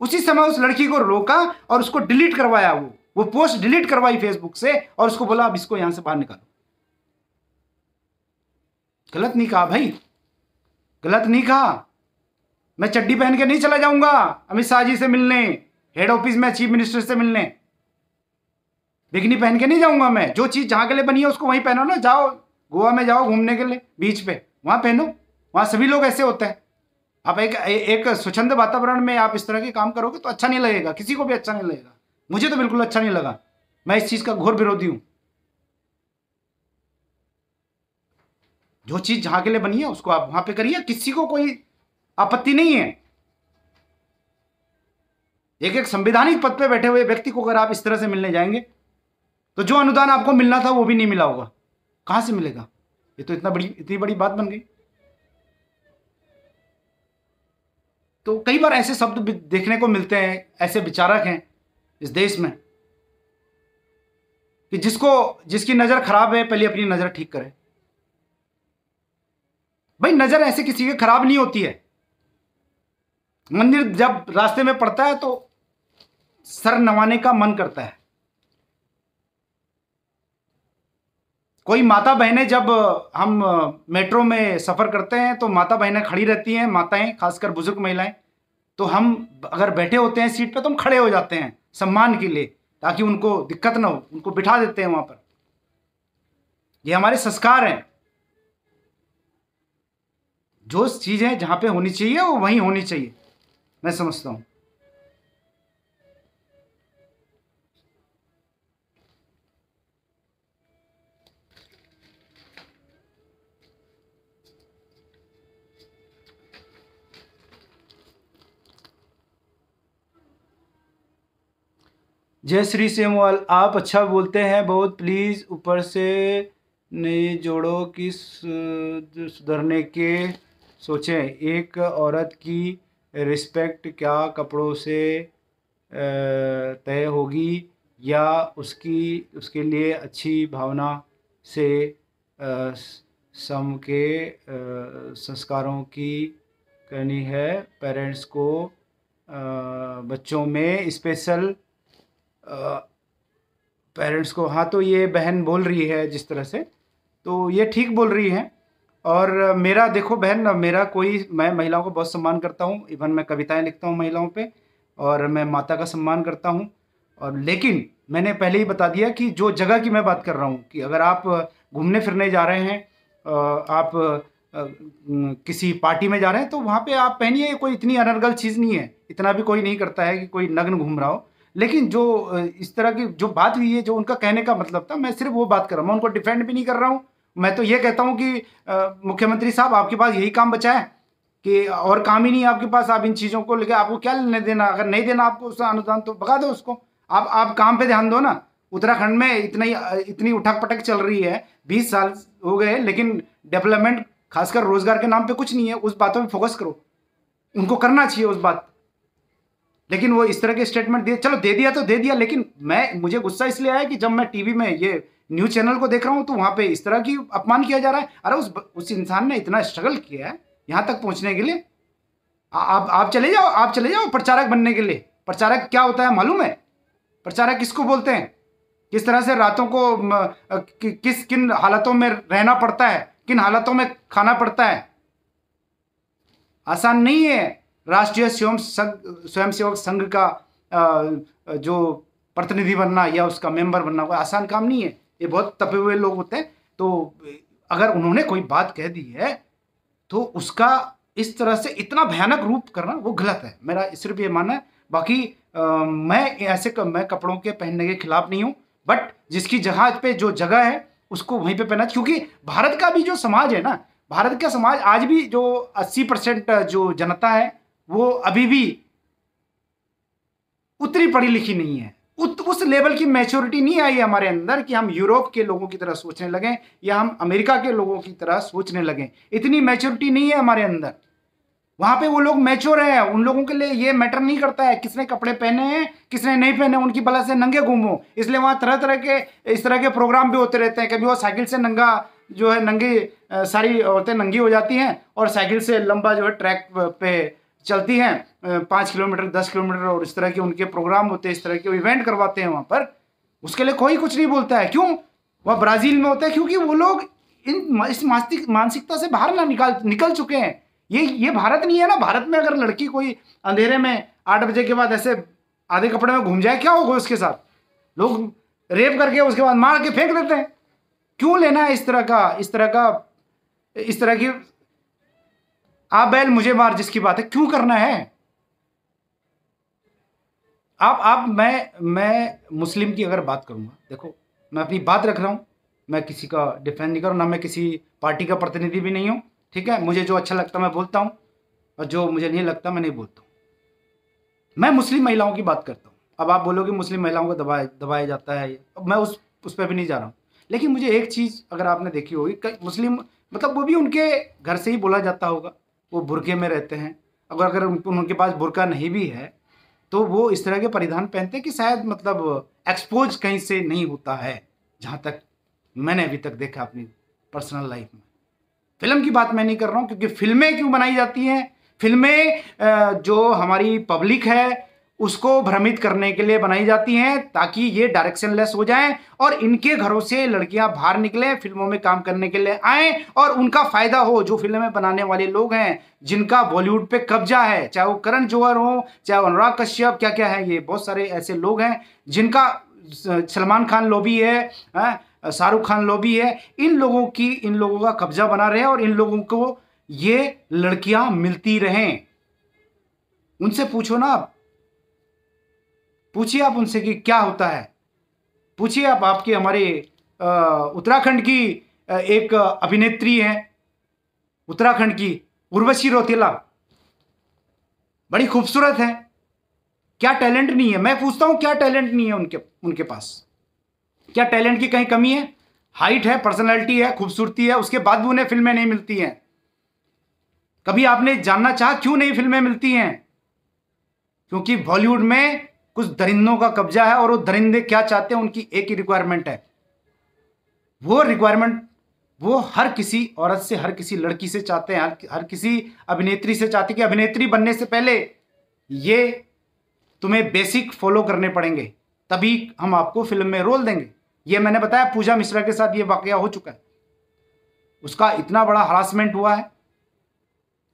[SPEAKER 1] उसी समय उस लड़की को रोका और उसको डिलीट करवाया, वो पोस्ट डिलीट करवाई फेसबुक से, और उसको बोला अब इसको यहां से बाहर निकालो। गलत नहीं कहा भाई, गलत नहीं कहा। मैं चड्डी पहन के नहीं चला जाऊंगा अमित शाह जी से मिलने, हेड ऑफिस में चीफ मिनिस्टर से मिलने, बिकनी पहन के नहीं जाऊंगा मैं। जो चीज जहां के लिए बनी है उसको वहीं पहनो ना। जाओ गोवा में जाओ घूमने के लिए बीच पे, वहां पहनो, वहां सभी लोग ऐसे होते हैं। आप एक स्वच्छंद वातावरण में आप इस तरह के काम करोगे तो अच्छा नहीं लगेगा, किसी को भी अच्छा नहीं लगेगा। मुझे तो बिल्कुल अच्छा नहीं लगा, मैं इस चीज का घोर विरोधी हूं। जो चीज जहां के लिए बनी है उसको आप वहां पे करिए, किसी को कोई आपत्ति नहीं है। एक एक संवैधानिक पद पे बैठे हुए व्यक्ति को अगर आप इस तरह से मिलने जाएंगे तो जो अनुदान आपको मिलना था वो भी नहीं मिला होगा, कहां से मिलेगा? ये तो इतनी बड़ी बात बन गई। तो कई बार ऐसे शब्द देखने को मिलते हैं, ऐसे विचारक हैं इस देश में कि जिसकी नजर खराब है पहले अपनी नजर ठीक करे। भाई नजर ऐसे किसी की खराब नहीं होती है। मंदिर जब रास्ते में पड़ता है तो सर नवाने का मन करता है। कोई माता बहनें, जब हम मेट्रो में सफर करते हैं तो माता बहनें खड़ी रहती हैं, माताएं खासकर बुजुर्ग महिलाएं, तो हम अगर बैठे होते हैं सीट पे तो हम खड़े हो जाते हैं सम्मान के लिए, ताकि उनको दिक्कत ना हो, उनको बिठा देते हैं वहां पर। ये हमारे संस्कार हैं। जो चीजें जहां पे होनी चाहिए वो वहीं होनी चाहिए, मैं समझता हूं। जय श्री सेमवाल, आप अच्छा बोलते हैं बहुत, प्लीज़ ऊपर से नहीं जोड़ो कि सुधरने के सोचें। एक औरत की रिस्पेक्ट क्या कपड़ों से तय होगी या उसके लिए अच्छी भावना से सम के संस्कारों की करनी है। पेरेंट्स को बच्चों में स्पेशल पेरेंट्स को, हाँ तो ये बहन बोल रही है जिस तरह से, तो ये ठीक बोल रही है। और मेरा देखो बहन, मैं महिलाओं को बहुत सम्मान करता हूँ, इवन मैं कविताएं लिखता हूँ महिलाओं पे, और मैं माता का सम्मान करता हूँ। और लेकिन मैंने पहले ही बता दिया कि जो जगह की मैं बात कर रहा हूँ, कि अगर आप घूमने फिरने जा रहे हैं, आप किसी पार्टी में जा रहे हैं, तो वहाँ पे आप पहनिए, कोई इतनी अनर्गल चीज़ नहीं है, इतना भी कोई नहीं करता है कि कोई नग्न घूम रहा हो। लेकिन जो इस तरह की जो बात हुई है, जो उनका कहने का मतलब था, मैं सिर्फ वो बात कर रहा हूँ, मैं उनको डिफेंड भी नहीं कर रहा हूँ। मैं तो ये कहता हूँ कि मुख्यमंत्री साहब आपके पास यही काम बचा है कि और काम ही नहीं है आपके पास, आप इन चीज़ों को लेकर आपको क्या लेने देना? अगर नहीं देना आपको उसका अनुदान तो भगा दो उसको, आप काम पे ध्यान दो ना। उत्तराखंड में इतनी उठक पटक चल रही है, 20 साल हो गए, लेकिन डेवलपमेंट खासकर रोजगार के नाम पे कुछ नहीं है, उस बातों में फोकस करो, उनको करना चाहिए उस बात। लेकिन वो इस तरह के स्टेटमेंट दिए, चलो दे दिया तो दे दिया, लेकिन मुझे गुस्सा इसलिए आया कि जब मैं टीवी में ये न्यूज चैनल को देख रहा हूं तो वहां पे इस तरह की अपमान किया जा रहा है। अरे उस इंसान ने इतना स्ट्रगल किया है यहां तक पहुंचने के लिए। आप चले जाओ, आप चले जाओ प्रचारक बनने के लिए। प्रचारक क्या होता है मालूम है? प्रचारक किसको बोलते हैं? किस तरह से रातों को किन हालातों में रहना पड़ता है, किन हालातों में खाना पड़ता है। आसान नहीं है राष्ट्रीय स्वयंसेवक संघ का जो प्रतिनिधि बनना या उसका मेंबर बनना, कोई आसान काम नहीं है। ये बहुत तपे हुए लोग होते हैं। तो अगर उन्होंने कोई बात कह दी है तो उसका इस तरह से इतना भयानक रूप करना वो गलत है। मेरा सिर्फ ये मानना है। बाकी मैं कपड़ों के पहनने के खिलाफ नहीं हूँ, बट जिसकी जगह पे जो जगह है उसको वहीं पे पहना। क्योंकि भारत का भी जो समाज है ना, भारत का समाज आज भी जो 80% जो जनता है वो अभी भी उतनी पढ़ी लिखी नहीं है। उस लेवल की मैच्योरिटी नहीं आई है हमारे अंदर कि हम यूरोप के लोगों की तरह सोचने लगें या हम अमेरिका के लोगों की तरह सोचने लगें। इतनी मैच्योरिटी नहीं है हमारे अंदर। वहां पे वो लोग मैच्योर हैं, उन लोगों के लिए ये मैटर नहीं करता है किसने कपड़े पहने हैं किसने नहीं पहने, उनकी बला से नंगे घूमो। इसलिए वहां तरह तरह के इस तरह के प्रोग्राम भी होते रहते हैं। कभी वो साइकिल से नंगा जो है, नंगी सारी औरतें नंगी हो जाती हैं और साइकिल से लंबा जो है ट्रैक पे चलती हैं 5 किलोमीटर 10 किलोमीटर, और इस तरह के उनके प्रोग्राम होते हैं, इस तरह के इवेंट करवाते हैं वहां पर। उसके लिए कोई कुछ नहीं बोलता है। क्यों? वह ब्राजील में होता है क्योंकि वो लोग इस मानसिकता से बाहर ना निकल चुके हैं। ये भारत नहीं है ना। भारत में अगर लड़की कोई अंधेरे में 8 बजे के बाद ऐसे आधे कपड़े में घूम जाए, क्या होगा उसके साथ? लोग रेप करके उसके बाद मार के फेंक देते हैं। क्यों लेना है इस तरह की आप बैल मुझे मार जिसकी बात है? क्यों करना है? मैं मुस्लिम की अगर बात करूंगा, देखो मैं अपनी बात रख रहा हूं, मैं किसी का डिफेंड नहीं कर रहा, ना मैं किसी पार्टी का प्रतिनिधि भी नहीं हूं। ठीक है, मुझे जो अच्छा लगता मैं बोलता हूं और जो मुझे नहीं लगता मैं नहीं बोलता हूं। मैं मुस्लिम महिलाओं की बात करता हूं। अब आप बोलोगे मुस्लिम महिलाओं को दबाया जाता है, अब मैं उस पर भी नहीं जा रहा हूं। लेकिन मुझे एक चीज़ अगर आपने देखी होगी, मुस्लिम मतलब वो भी उनके घर से ही बोला जाता होगा, वो बुरके में रहते हैं। अगर उनके पास बुरका नहीं भी है तो वो इस तरह के परिधान पहनते हैं कि शायद मतलब एक्सपोज कहीं से नहीं होता है, जहाँ तक मैंने अभी तक देखा अपनी पर्सनल लाइफ में। फिल्म की बात मैं नहीं कर रहा हूँ, क्योंकि फिल्में क्यों बनाई जाती हैं? फिल्में जो हमारी पब्लिक है उसको भ्रमित करने के लिए बनाई जाती हैं, ताकि ये डायरेक्शनलेस हो जाएं और इनके घरों से लड़कियां बाहर निकलें, फिल्मों में काम करने के लिए आएं और उनका फायदा हो। जो फिल्में बनाने वाले लोग हैं, जिनका बॉलीवुड पे कब्जा है, चाहे वो करण जौहर हो, चाहे वो अनुराग कश्यप, क्या क्या है, ये बहुत सारे ऐसे लोग हैं जिनका, सलमान खान लॉबी है, शाहरुख खान लॉबी है, इन लोगों का कब्जा बना रहे और इन लोगों को ये लड़कियां मिलती रहें। उनसे पूछो ना, आप पूछिए आप उनसे कि क्या होता है। पूछिए आप, आपके हमारे उत्तराखंड की एक अभिनेत्री है, उत्तराखंड की उर्वशी रौतेला, बड़ी खूबसूरत है। क्या टैलेंट नहीं है? मैं पूछता हूं, क्या टैलेंट नहीं है उनके पास? क्या टैलेंट की कहीं कमी है? हाइट है, पर्सनैलिटी है, खूबसूरती है, उसके बाद भी उन्हें फिल्में नहीं मिलती हैं। कभी आपने जानना चाहा क्यों नहीं फिल्में मिलती हैं? क्योंकि बॉलीवुड में कुछ दरिंदों का कब्जा है और वो दरिंदे क्या चाहते हैं, उनकी एक ही रिक्वायरमेंट है। वो रिक्वायरमेंट वो हर किसी औरत से, हर किसी लड़की से चाहते हैं, हर किसी अभिनेत्री से चाहते हैं कि अभिनेत्री बनने से पहले ये तुम्हें बेसिक फॉलो करने पड़ेंगे, तभी हम आपको फिल्म में रोल देंगे। ये मैंने बताया, पूजा मिश्रा के साथ ये वाकया हो चुका है। उसका इतना बड़ा हरासमेंट हुआ है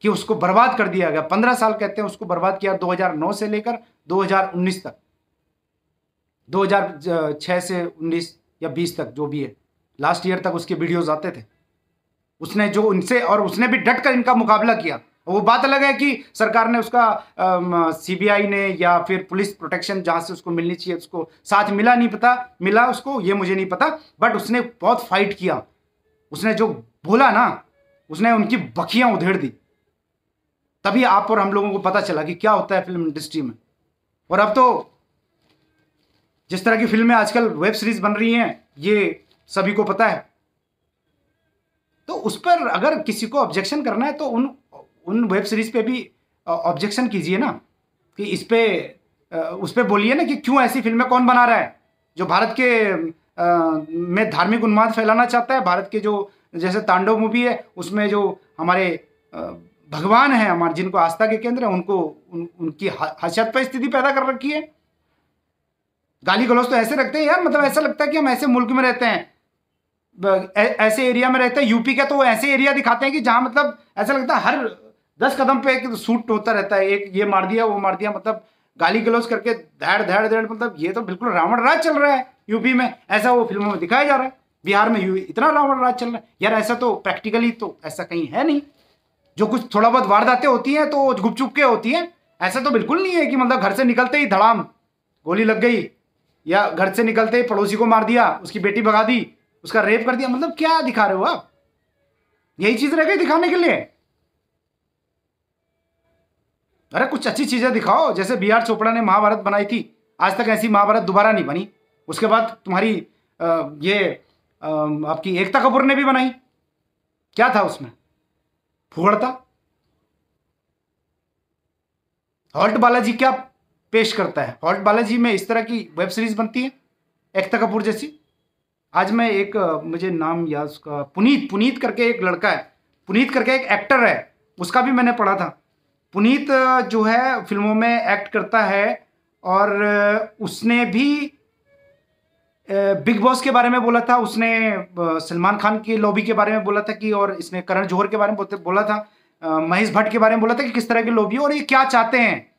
[SPEAKER 1] कि उसको बर्बाद कर दिया गया। 15 साल कहते हैं उसको बर्बाद किया, 2009 से लेकर 2019 तक, 2006 से 19 या 20 तक, जो भी है, लास्ट ईयर तक उसके वीडियोस आते थे। उसने जो उनसे, और उसने भी डट कर इनका मुकाबला किया। वो बात अलग है कि सरकार ने उसका सीबीआई ने या फिर पुलिस प्रोटेक्शन जहां से उसको मिलनी चाहिए उसको साथ मिला, नहीं पता मिला उसको, ये मुझे नहीं पता, बट उसने बहुत फाइट किया। उसने जो बोला ना, उसने उनकी बखियां उधेड़ दी। तभी आप और हम लोगों को पता चला कि क्या होता है फिल्म इंडस्ट्री में। और अब तो जिस तरह की फिल्में आजकल वेब सीरीज बन रही हैं, ये सभी को पता है। तो उस पर अगर किसी को ऑब्जेक्शन करना है तो उन उन वेब सीरीज पे भी ऑब्जेक्शन कीजिए ना, कि इस पे उस पे बोलिए ना कि क्यों ऐसी फिल्में कौन बना रहा है जो भारत के में धार्मिक उन्माद फैलाना चाहता है। भारत के जो जैसे तांडव मूवी है उसमें जो हमारे भगवान हैं हमारे, जिनको आस्था के केंद्र है, उनको उनकी हास्यास्पद पर स्थिति पैदा कर रखी है। गाली गलौज तो ऐसे रखते हैं यार, मतलब ऐसा लगता है कि हम ऐसे मुल्क में रहते हैं, ऐसे एरिया में रहते हैं यूपी का, तो वो ऐसे एरिया दिखाते हैं कि जहां मतलब ऐसा लगता है हर 10 कदम पे एक शूट होता रहता है, एक ये मार दिया वो मार दिया, मतलब गाली गलौज करके धैड़ धैड़ धैड़, मतलब ये तो बिल्कुल रावण राज चल रहा है यूपी में, ऐसा वो फिल्मों में दिखाया जा रहा है। बिहार में इतना रावण राज चल रहा है यार, ऐसा तो प्रैक्टिकली तो ऐसा कहीं है नहीं। जो कुछ थोड़ा बहुत वारदातें होती हैं तो गुप चुप के होती हैं, ऐसा तो बिल्कुल नहीं है कि मतलब घर से निकलते ही धड़ाम गोली लग गई, या घर से निकलते ही पड़ोसी को मार दिया, उसकी बेटी भगा दी, उसका रेप कर दिया। मतलब क्या दिखा रहे हो आप? यही चीज रह गई दिखाने के लिए? अरे कुछ अच्छी चीजें दिखाओ, जैसे बी आर चोपड़ा ने महाभारत बनाई थी, आज तक ऐसी महाभारत दोबारा नहीं बनी। उसके बाद तुम्हारी आपकी एकता कपूर ने भी बनाई, क्या था उसमें? फुगड़ता। हॉल्ट बालाजी क्या पेश करता है? हॉल्ट बालाजी में इस तरह की वेब सीरीज बनती है एकता कपूर जैसी। आज मैं एक मुझे नाम याद, उसका पुनीत करके एक लड़का है, पुनीत करके एक एक्टर है, उसका भी मैंने पढ़ा था। पुनीत जो है फिल्मों में एक्ट करता है, और उसने भी बिग बॉस के बारे में बोला था, उसने सलमान खान की लॉबी के बारे में बोला था कि, और इसने करण जौहर के बारे में बोला था, महेश भट्ट के बारे में बोला था कि किस तरह की लॉबी है और ये क्या चाहते हैं,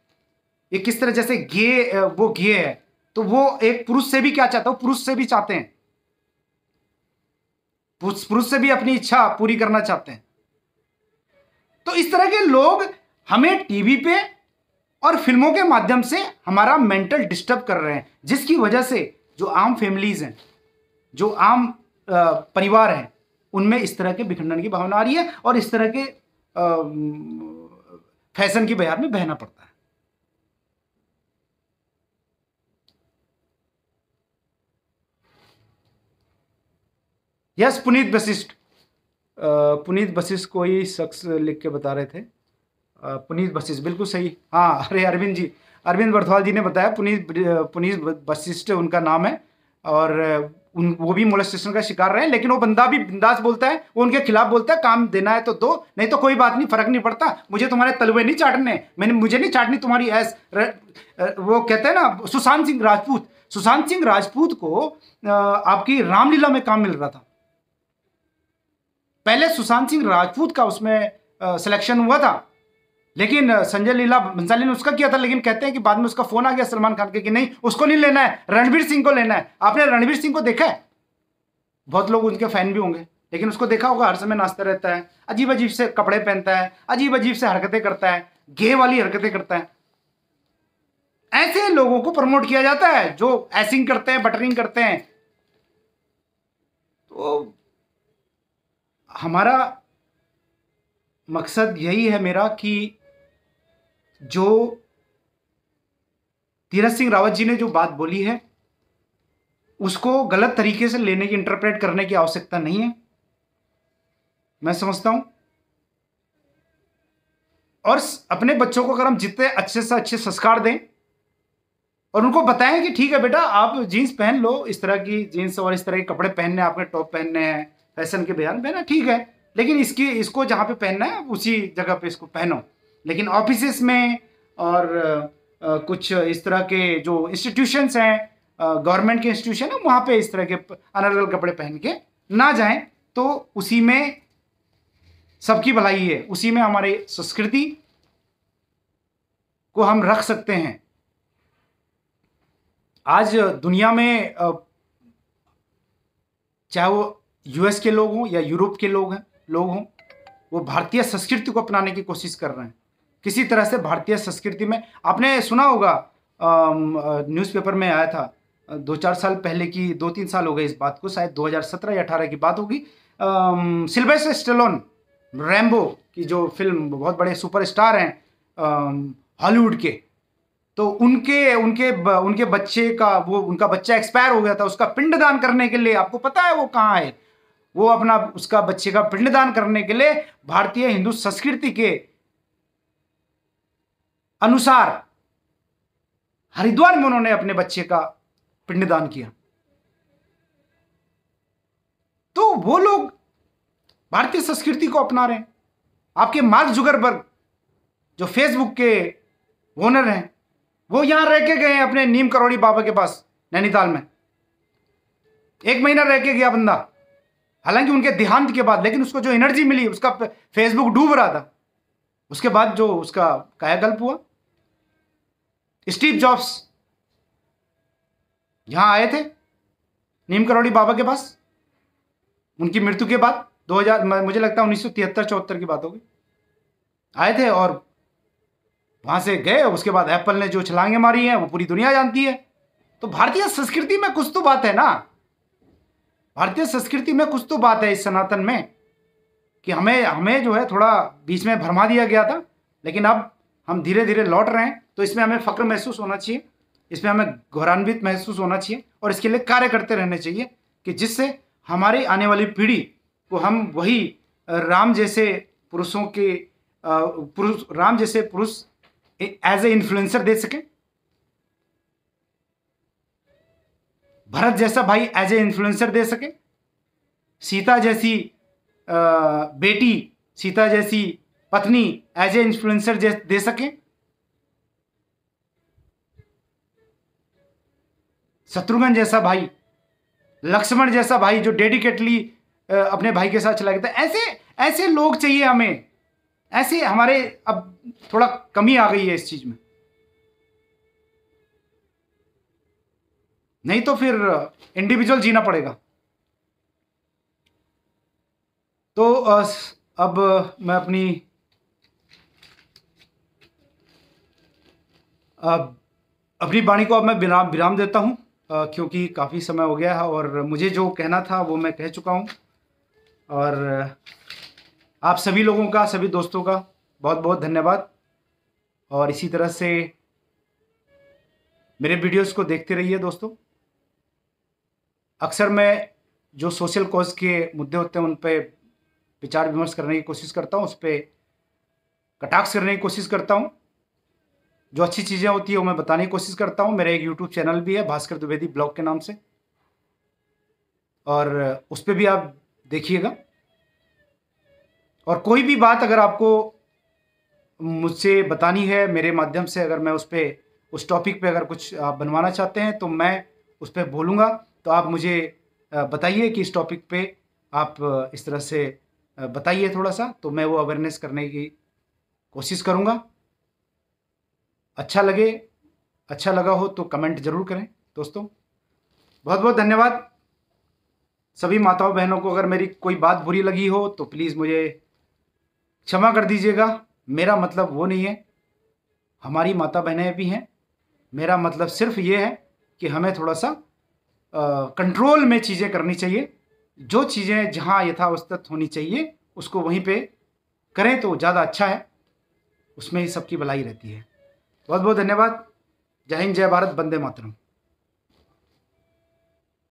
[SPEAKER 1] ये किस तरह, जैसे वो गे है तो वो एक पुरुष से भी क्या चाहता है, पुरुष से भी चाहते हैं, पुरुष से भी अपनी इच्छा पूरी करना चाहते हैं। तो इस तरह के लोग हमें टीवी पे और फिल्मों के माध्यम से हमारा मेंटल डिस्टर्ब कर रहे हैं, जिसकी वजह से जो आम फैमिलीज हैं, जो आम परिवार हैं, उनमें इस तरह के विखंडन की भावना आ रही है और इस तरह के फैशन की बहार में बहना पड़ता है। यस, पुनीत वशिष्ठ कोई शख्स लिख के बता रहे थे। पुनीत वशिष्ठ बिल्कुल सही, हाँ। अरे अरविंद बर्थवाल जी ने बताया, पुनीत वशिष्ठ उनका नाम है, और वो भी मोलेस्टेशन का शिकार रहे हैं, लेकिन वो बंदा भी बिंदास बोलता है, वो उनके खिलाफ बोलता है, काम देना है तो दो, नहीं तो कोई बात नहीं, फर्क नहीं पड़ता, मुझे तुम्हारे तलवे नहीं चाटने, मुझे नहीं चाटनी तुम्हारी ऐस। वो कहते हैं ना सुशांत सिंह राजपूत को आपकी रामलीला में काम मिल रहा था। पहले सुशांत सिंह राजपूत का उसमें सिलेक्शन हुआ था, लेकिन संजय लीला भंसाली ने उसका किया था, लेकिन कहते हैं कि बाद में उसका फोन आ गया सलमान खान के कि नहीं, उसको नहीं लेना है, रणवीर सिंह को लेना है। आपने रणवीर सिंह को देखा है? बहुत लोग उनके फैन भी होंगे, लेकिन उसको देखा होगा, हर समय नाचता रहता है, अजीब अजीब से कपड़े पहनता है, अजीब अजीब से हरकतें करता है, गे वाली हरकतें करता है। ऐसे लोगों को प्रमोट किया जाता है जो ऐसिंग करते हैं, बटरिंग करते हैं। तो हमारा मकसद यही है मेरा कि जो तीरथ सिंह रावत जी ने जो बात बोली है उसको गलत तरीके से लेने की, इंटरप्रेट करने की आवश्यकता नहीं है, मैं समझता हूं। और अपने बच्चों को अगर हम जितने अच्छे से अच्छे संस्कार दें और उनको बताएं कि ठीक है बेटा, आप जीन्स पहन लो, इस तरह की जीन्स और इस तरह के कपड़े पहनने, आपने टॉप पहनने हैं, फैशन के बयान पहना, ठीक है, लेकिन इसको जहाँ पे पहनना है उसी जगह पे इसको पहनो। लेकिन ऑफिसेस में और कुछ इस तरह के जो इंस्टीट्यूशंस हैं, गवर्नमेंट के इंस्टीट्यूशन है, वहाँ पे इस तरह के अनर्गल कपड़े पहन के ना जाएं, तो उसी में सबकी भलाई है, उसी में हमारी संस्कृति को हम रख सकते हैं। आज दुनिया में चाहे वो यूएस के लोग हों या यूरोप के लोग हों, वो भारतीय संस्कृति को अपनाने की कोशिश कर रहे हैं। किसी तरह से भारतीय संस्कृति में, आपने सुना होगा, न्यूज़पेपर में आया था 2-4 साल पहले की, 2-3 साल हो गए इस बात को, शायद 2017 या 18 की बात होगी। सिल्वेस्टर स्टेलोन, रैम्बो की जो फिल्म, बहुत बड़े सुपरस्टार हैं हॉलीवुड के, तो उनके बच्चे का, वो उनका बच्चा एक्सपायर हो गया था, उसका पिंडदान करने के लिए, आपको पता है वो कहाँ है? वो अपना उसका बच्चे का पिंडदान करने के लिए भारतीय हिंदू संस्कृति के अनुसार हरिद्वार में उन्होंने अपने बच्चे का पिंडदान किया। तो वो लोग भारतीय संस्कृति को अपना रहे हैं। आपके मार्क जुकरबर्ग जो फेसबुक के ओनर हैं, वो यहां रह के गए अपने नीम करोड़ी बाबा के पास नैनीताल में। 1 महीना रह के गया बंदा, हालांकि उनके देहांत के बाद, लेकिन उसको जो एनर्जी मिली, उसका फेसबुक डूब रहा था, उसके बाद जो उसका कायाकल्प हुआ। स्टीव जॉब्स यहां आए थे नीम करोड़ी बाबा के पास उनकी मृत्यु के बाद 2000, मुझे लगता है 1973-74 की बात होगी, आए थे और वहां से गए। उसके बाद एप्पल ने जो छलांगे मारी हैं वो पूरी दुनिया जानती है। तो भारतीय संस्कृति में कुछ तो बात है ना, भारतीय संस्कृति में कुछ तो बात है इस सनातन में, कि हमें जो है थोड़ा बीच में भरमा दिया गया था, लेकिन अब हम धीरे धीरे लौट रहे हैं। तो इसमें हमें फक्र महसूस होना चाहिए, इसमें हमें गौरवान्वित महसूस होना चाहिए और इसके लिए कार्य करते रहने चाहिए, कि जिससे हमारी आने वाली पीढ़ी को हम वही राम जैसे पुरुषों के राम जैसे पुरुष एज ए इन्फ्लुएंसर दे सके, भरत जैसा भाई एज ए इन्फ्लुएंसर दे सके, सीता जैसी बेटी, सीता जैसी पत्नी एज ए इन्फ्लुएंसर दे सके, शत्रुघ्न जैसा भाई, लक्ष्मण जैसा भाई जो डेडिकेटली अपने भाई के साथ चला गया था। ऐसे लोग चाहिए हमें, ऐसे हमारे अब थोड़ा कमी आ गई है इस चीज में, नहीं तो फिर इंडिविजुअल जीना पड़ेगा। तो अब मैं अपनी वाणी को अब मैं विराम देता हूं, क्योंकि काफ़ी समय हो गया है और मुझे जो कहना था वो मैं कह चुका हूं। और आप सभी लोगों का, सभी दोस्तों का बहुत बहुत धन्यवाद। और इसी तरह से मेरे वीडियोस को देखते रहिए दोस्तों। अक्सर मैं जो सोशल कॉज के मुद्दे होते हैं उन पे विचार विमर्श करने की कोशिश करता हूँ, उस पर कटाक्ष करने की कोशिश करता हूँ। जो अच्छी चीज़ें होती है वो मैं बताने की कोशिश करता हूँ। मेरा एक यूट्यूब चैनल भी है भास्कर द्विवेदी ब्लॉग के नाम से, और उस पर भी आप देखिएगा। और कोई भी बात अगर आपको मुझसे बतानी है मेरे माध्यम से, अगर मैं उस टॉपिक पे अगर कुछ आप बनवाना चाहते हैं तो मैं उस पर बोलूँगा। तो आप मुझे बताइए कि इस टॉपिक पे आप इस तरह से बताइए थोड़ा सा, तो मैं वो अवेयरनेस करने की कोशिश करूँगा। अच्छा लगा हो तो कमेंट ज़रूर करें दोस्तों। बहुत बहुत धन्यवाद सभी माताओं बहनों को। अगर मेरी कोई बात बुरी लगी हो तो प्लीज़ मुझे क्षमा कर दीजिएगा। मेरा मतलब वो नहीं है, हमारी माता बहनें भी हैं। मेरा मतलब सिर्फ ये है कि हमें थोड़ा सा कंट्रोल में चीज़ें करनी चाहिए। जो चीज़ें जहाँ यथावस्थित होनी चाहिए उसको वहीं पे करें तो ज़्यादा अच्छा है, उसमें ही सबकी भलाई रहती है। बहुत बहुत धन्यवाद। जय हिंद, जय भारत, वंदे मातरम।